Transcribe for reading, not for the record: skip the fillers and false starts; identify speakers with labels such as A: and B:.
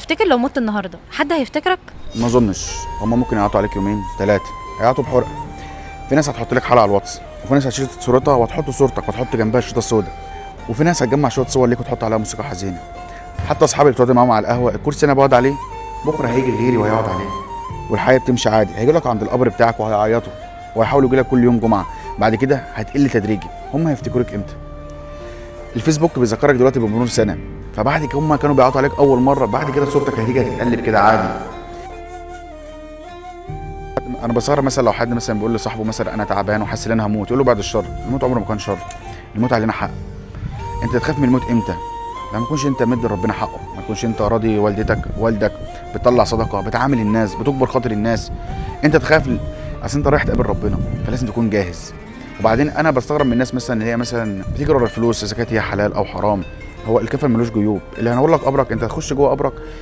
A: تفتكر لو مت النهارده حد هيفتكرك؟
B: ما اظنش. هما ممكن يقعدوا عليك يومين 3، هيقعدوا بحرقه. في ناس هتحط لك حلقه على الواتس، وفي ناس هتشيل صورتها وهتحط صورتك وتحط جنبها الشيطه السوداء، وفي ناس هتجمع شويه صور ليك وتحط عليها موسيقى حزينه. حتى اصحابي اللي بتقعد معاهم على القهوه، الكرسي انا بقعد عليه بكره هيجي غيري وهيقعد عليه. والحياه بتمشي عادي، هيجي لك عند القبر بتاعك وهيعيطوا وهيحاولوا يجي لك كل يوم جمعه. بعد كده هتقل تدريجي. هم هيفتكروك امتى؟ الفيسبوك بيذكرك دلوقتي بمرور سنه، فبعد كده هم كانوا بيعيطوا عليك اول مره، بعد كده صورتك هتيجي هتتقلب كده عادي. انا بستغرب مثلا لو حد مثلا بيقول لصاحبه مثلا انا تعبان وحاسس ان انا هموت، يقول له بعد الشر. الموت عمره ما كان شر، الموت علينا حق. انت تخاف من الموت امتى؟ لما تكونش انت مدي ربنا حقه، ما تكونش انت راضي والدك بتطلع صدقه، بتعامل الناس، بتجبر خاطر الناس. انت تخاف اصل انت رايح تقابل ربنا، فلازم تكون جاهز. وبعدين انا بستغرب من الناس مثلا اللي هي مثلا بتيجي ورا الفلوس اذا كانت هي حلال او حرام. هو الكفن ملوش جيوب. اللي هنقول لك قبرك، انت هتخش جوه قبرك